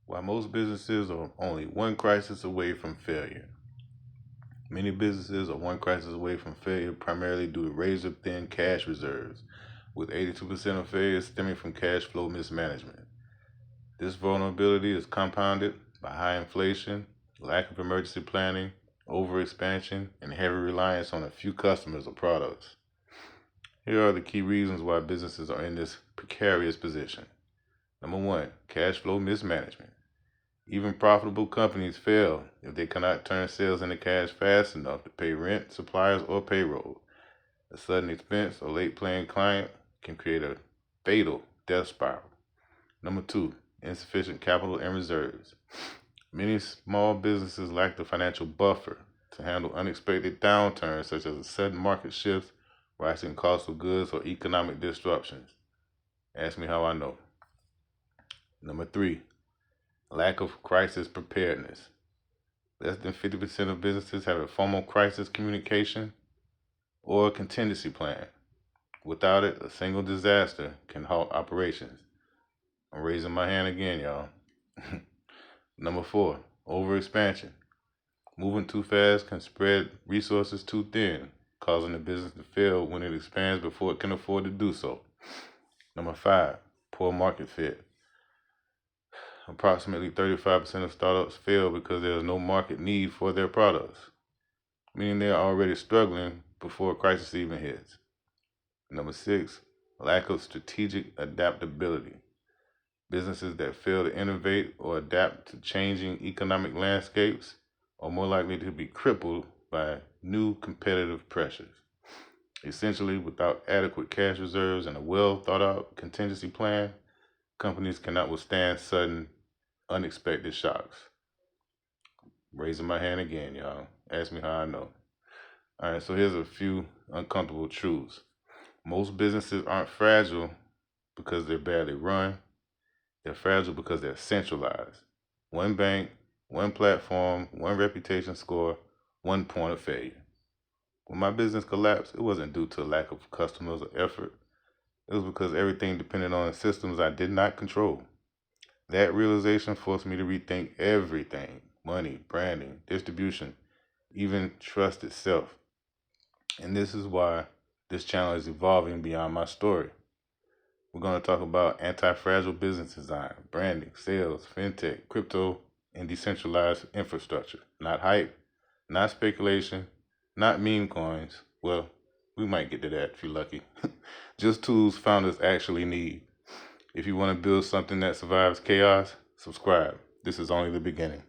While most businesses are only one crisis away from failure, many businesses are one crisis away from failure primarily due to razor thin cash reserves, with 82% of failures stemming from cash flow mismanagement. This vulnerability is compounded by high inflation, lack of emergency planning, overexpansion, and heavy reliance on a few customers or products. Here are the key reasons why businesses are in this precarious position. Number one, cash flow mismanagement. Even profitable companies fail if they cannot turn sales into cash fast enough to pay rent, suppliers, or payroll. A sudden expense or late paying client can create a fatal death spiral. Number two, insufficient capital and reserves. Many small businesses lack the financial buffer to handle unexpected downturns such as a sudden market shifts, rising cost of goods, or economic disruptions. Ask me how I know. Number three, lack of crisis preparedness. Less than 50% of businesses have a formal crisis communication or a contingency plan. Without it, a single disaster can halt operations. I'm raising my hand again, y'all. Number four, overexpansion. Moving too fast can spread resources too thin, causing the business to fail when it expands before it can afford to do so. Number five, poor market fit. Approximately 35% of startups fail because there is no market need for their products, meaning they are already struggling before a crisis even hits. Number six, lack of strategic adaptability. Businesses that fail to innovate or adapt to changing economic landscapes are more likely to be crippled by new competitive pressures. Essentially, without adequate cash reserves and a well thought out contingency plan, companies cannot withstand sudden, unexpected shocks. Raising my hand again, y'all. Ask me how I know. All right, so here's a few uncomfortable truths. Most businesses aren't fragile because they're badly run. They're fragile because they're centralized. One bank, one platform, one reputation score, one point of failure. When my business collapsed, it wasn't due to a lack of customers or effort. It was because everything depended on systems I did not control. That realization forced me to rethink everything: money, branding, distribution, even trust itself. And this is why this channel is evolving beyond my story. We're going to talk about anti-fragile business design, branding, sales, fintech, crypto, and decentralized infrastructure. Not hype, not speculation, not meme coins. Well, we might get to that if you're lucky. Just tools founders actually need. If you want to build something that survives chaos, subscribe. This is only the beginning.